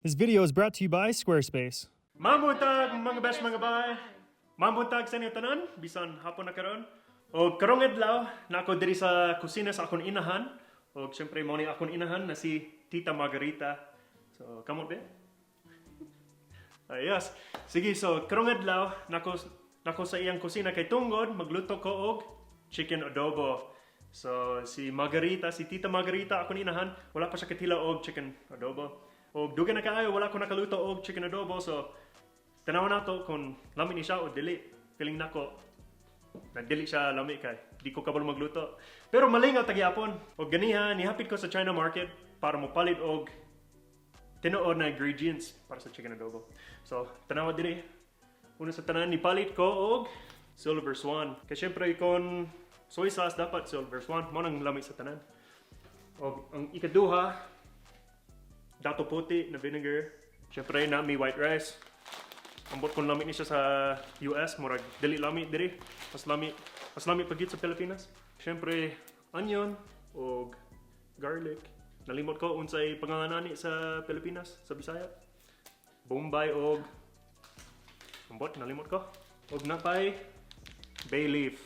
This video is brought to you by Squarespace. Mamuntag mga best mga bay. Mamuntag sa inyo tanan, bisan hapon na karon. O karong adlaw na ako diri sa kusina sa akong inahan. O syempre mo ni akong inahan na si Tita Margarita. So, come on be. Yes. Sige, so karong adlaw nako sa iyang kusina kay tungod magluto ko og chicken adobo. So si Margarita, si Tita Margarita akong inahan, wala pa siya katila og chicken adobo. O dugan na kaayo, wala ko nakaluto og chicken adobo, so tanaw na to kung lami ni siya o dili. Feeling nako na dili siya lami kay di ko kabalo magluto. Pero malingaw tagyapon. O ganiha nihapit ko sa China market para mo palit og tinuod na ingredients para sa chicken adobo. So tanaw diri. Una sa tanan ni palit ko og silver swan. Kay syempre kon soy sauce dapat silver swan mo nang lami sa tanan. O ang ikaduha dato puti na vinegar. Siyempre na may white rice. Ambot kung lami ni siya sa US, murag dili lami diri. Mas lami pagit sa Pilipinas. Siyempre onion o garlic. Nalimot ko unsay panganganani sa Pilipinas, sa Bisaya. Bombay og ambot nalimot ko. Og napay bay leaf.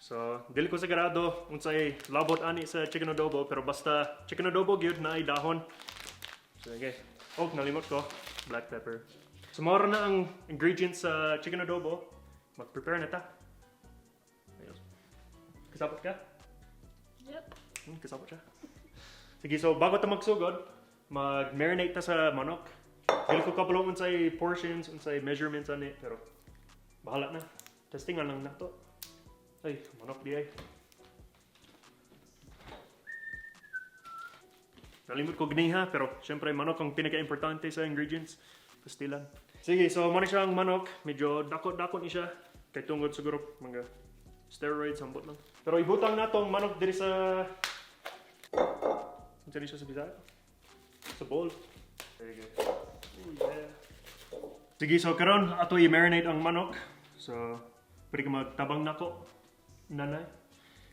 So, dili ko sigurado unsay labot ani sa chicken adobo, pero basta chicken adobo gyud na ay dahon. So, okay. Oh, nalimot ko. Black pepper. So, mara na ang ingredients sa chicken adobo. Mag-prepare na ta. Ayos. Kasapot ka? Yep. Kasapot siya. Sige, so bago ta magsugod, mag-marinate ta sa manok. Dili ko kapulong unsay portions, unsay measurements ani, pero bahala na. Testingan lang na to. Ay, manok di ay. Nalimot ko gniha, pero syempre manok ang pinaka-importante sa ingredients. Pastilan. Sige, so muna siya ang manok. Medyo dakot-dakot ni siya. Kay tungod siguro mga steroids, hambot lang. Pero ibutang na tong manok diri sa... Saan siya sa Bisaya? Sa bowl. There you go. Oh yeah. Sige, so karon ato i-marinate ang manok. So, pwede ka magtabang nako. Nanay.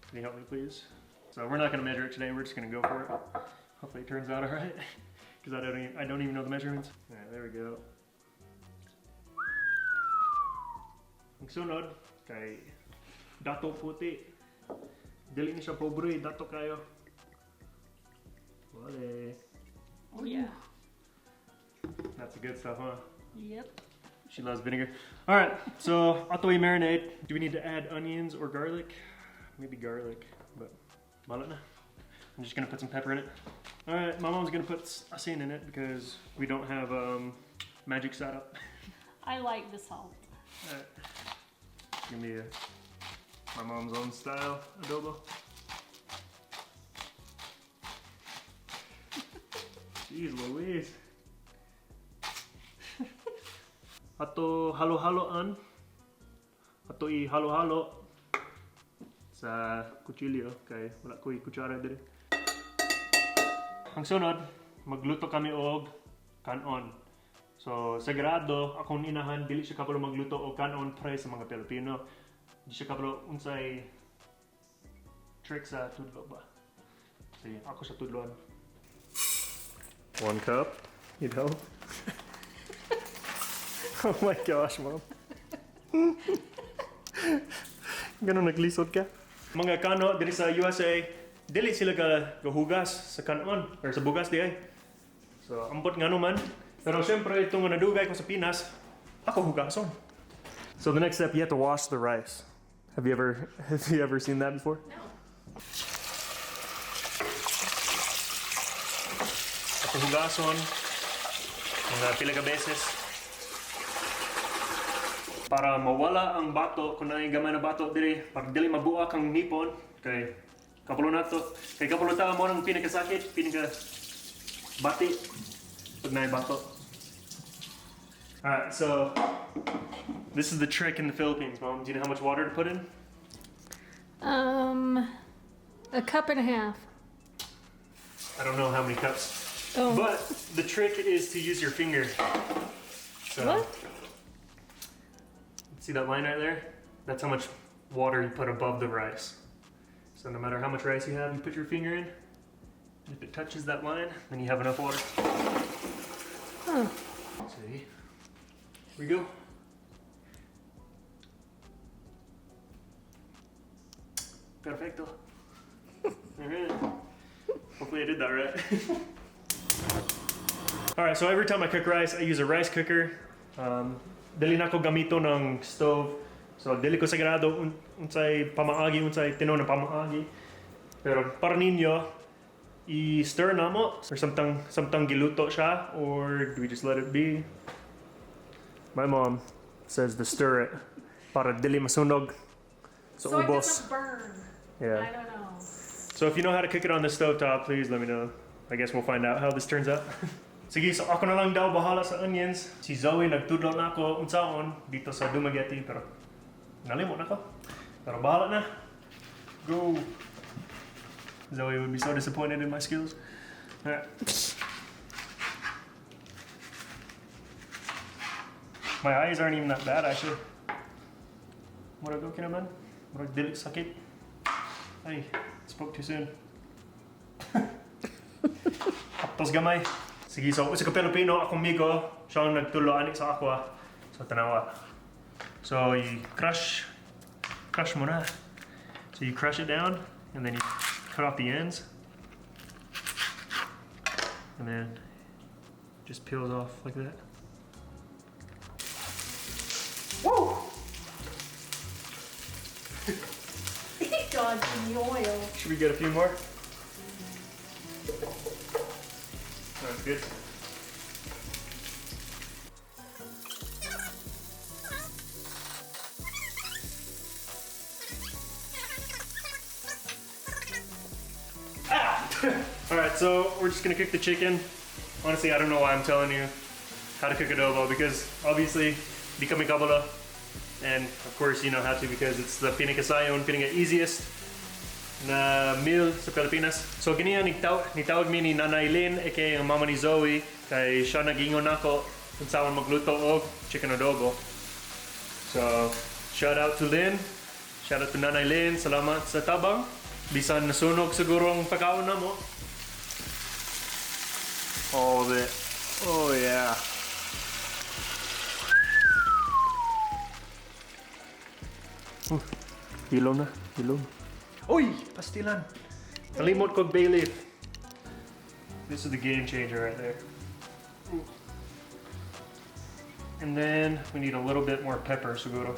Can you help me please? So we're not gonna measure it today, we're just gonna go for it. Hopefully it turns out alright. Because I don't even know the measurements. Alright, there we go. Ang sunod, kay dato puti. Dili ni siya pobre, dato kayo. Wale. Oh yeah. That's the good stuff, huh? Yep. She loves vinegar. Alright, so ato i-marinate. Do we need to add onions or garlic? Maybe garlic, but bahala na. I'm just gonna put some pepper in it. Alright, my mom's gonna put asin in it because we don't have magic setup. I like the salt. Alright. It's gonna be my mom's own style adobo. Jeez Louise. Ato halo-haloan. Ato i-halo-halo sa kutsilyo kay wala ko'y kutsara diri. Ang sunod, magluto kami og kanon. So, sagrado, akong inahan, dili siya kapalo magluto og kanon pre sa mga Pilipino. Di siya kapalo unsay trick sa tudlo ba. Sige, ako sa tudloan. 1 cup, you know? Oh my gosh, mom. Ganun naglisod ka? Mga kano diri sa USA, dili sila gahugas sa kanon or sa bugas di ay. So ambot nga naman. Pero syempre itong nadugay ko sa Pinas, ako hugason. So the next step, you have to wash the rice. Have you ever seen that before? No. Ako hugason mga pila ka beses para mawala ang bato kung naay gamay na bato diri para dili mabuak ang nipon kay kapulo na to. Kay kapulo ta mo nang pinakasakit, bati pag naay bato. Alright, so this is the trick in the Philippines, Mom. Do you know how much water to put in? 1.5 cups. I don't know how many cups. Oh. But the trick is to use your finger. So, What? see that line right there? That's how much water you put above the rice. So no matter how much rice you have, you put your finger in. And if it touches that line, then you have enough water. we go. Perfecto. Alright. Hopefully I did that right. Alright, so every time I cook rice, I use a rice cooker. Dili na ko gamito ng stove. So dili ko sagrado unsay pamaagi, unsay tinuod na pamaagi. Pero para ninyo, i-stir na mo or samtang giluto siya, or do we just let it be? My mom says to stir it para dili masunog sa So it ubos. doesn't burn. Yeah. I don't know. So if you know how to cook it on the stovetop, please let me know. I guess we'll find out how this turns out. Sige, so ako na lang daw bahala sa onions. Si Zoe nagtudlo na ako unsaon dito sa Dumaguete, pero nalimot na ko. Pero bahala na. Go. Zoe would be so disappointed in my skills. Alright. My eyes aren't even that bad actually. Murag okay naman. Murag dili sakit. Ay, spoke too soon. Aptos gamay. Sige, so sa Filipino, akong migo, siya ang nagtulo ani sa ako. So tanawa. So you crush mo na. So you crush it down, and then you cut off the ends, and then just peels off like that. Woo! God, in the oil. Should we get a few more? That's good. Alright, so we're just gonna cook the chicken. Honestly, I don't know why I'm telling you how to cook adobo, because obviously, di kami kabalo. And of course, you know how to because it's the pinakasayon, pinaka-easiest na meal sa Pilipinas. So ganyan, nitawag mi ni Nanay Lynn, aka ang mama ni Zoe, kay siya nagingon ako kung saan magluto og chicken adobo. So, shout out to Lynn, shout out to Nanay Lynn, salamat sa tabang. Bisan nasunog siguro ang pagkaon na mo. All of it. Oh yeah. Hilaw na, hilaw. Uy! Pastilan! Nalimot ko bay leaf. This is the game changer right there. And then we need a little bit more pepper, siguro.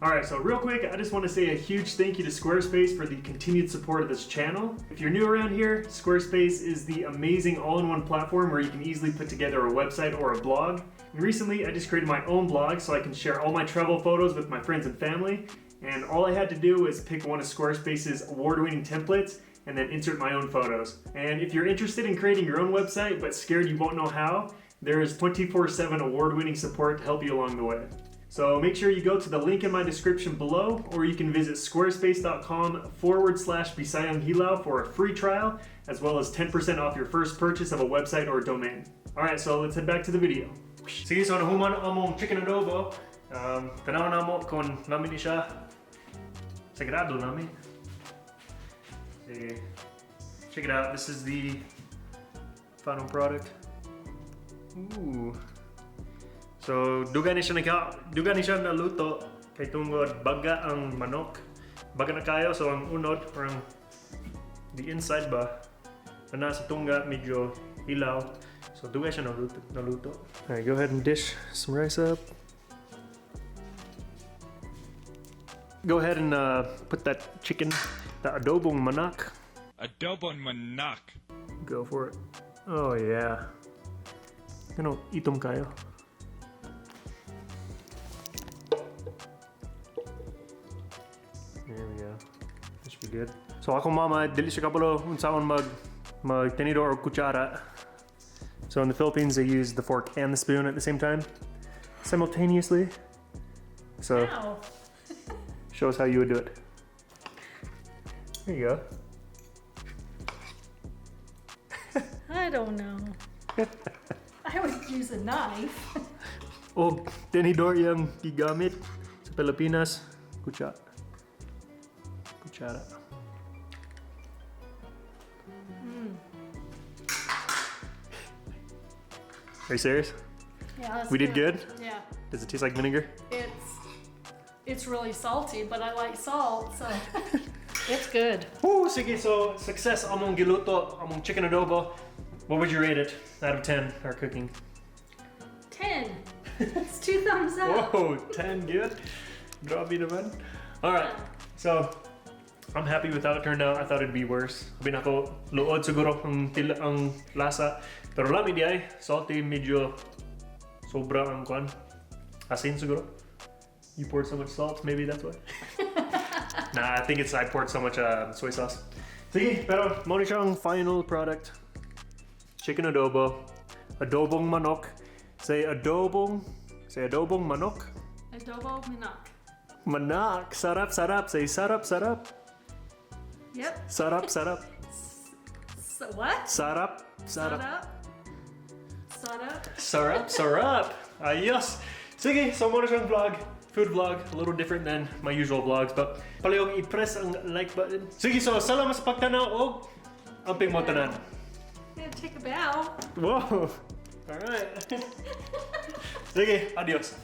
Alright, so real quick, I just want to say a huge thank you to Squarespace for the continued support of this channel. If you're new around here, Squarespace is the amazing all-in-one platform where you can easily put together a website or a blog. And recently, I just created my own blog so I can share all my travel photos with my friends and family. And all I had to do was pick one of Squarespace's award-winning templates and then insert my own photos. And if you're interested in creating your own website but scared you won't know how, there is 24/7 award-winning support to help you along the way. So make sure you go to the link in my description below, or you can visit squarespace.com/Bisayang Hilaw for a free trial, as well as 10% off your first purchase of a website or domain. Alright, so let's head back to the video. Sige, so nahuman among chicken adobo. Tanaw na mo kung namin siya. Sagrado namin. Sige. Check it out. This is the final product. Ooh. So, dugan ni siya naluto kay tungod baga ang manok. Baga na kayo, so ang unod, parang the inside ba, na nasa tungga medyo hilaw. So, dugan siya naluto. Alright, go ahead and dish some rice up. Go ahead and put that chicken, the adobong manok. Adobong manok. Go for it. Oh yeah. Ano, itom kayo. There we go. That should be good. So akong mama, dili siya kapalo unsaon mag tenedor or kutsara. So in the Philippines, they use the fork and the spoon at the same time, simultaneously. So Ow. shows how you would do it. There you go. I don't know. I would use a knife. O tenedor yung gigamit sa Pilipinas, kutsara. Are you serious? Yeah, that's We did good? Yeah. Does it taste like vinegar? It's really salty, but I like salt, so it's good. Woo, sige, so success among giluto, among chicken adobo. What would you rate it out of 10, our cooking? 10. It's 2 thumbs up. Whoa, 10 good? Grabe naman. Alright, so I'm happy with how it turned out. I thought it'd be worse. Sabi na ko, luod siguro ang lasa. Pero lami di ay, salty, medyo sobra ang kwan. Asin siguro. You poured so much salt, maybe that's why. Nah, I think I poured so much soy sauce. Sige, pero mo ni siya ang final product. Chicken adobo. Adobong manok. Say adobong manok. Adobo manok. Manak. Sarap, sarap. Say sarap, sarap. Yep. Sarap, sarap. So what? Sarap, sarap. Sarap. Sarap, sarap. Ayos. Sige, so mo na siyang vlog. Food vlog, a little different than my usual vlogs, but palihog i-press ang like button. Sige, so salamat sa pagtanaw og amping mo tanan. I'm gonna take a bow. Whoa! Alright. Sige, adios.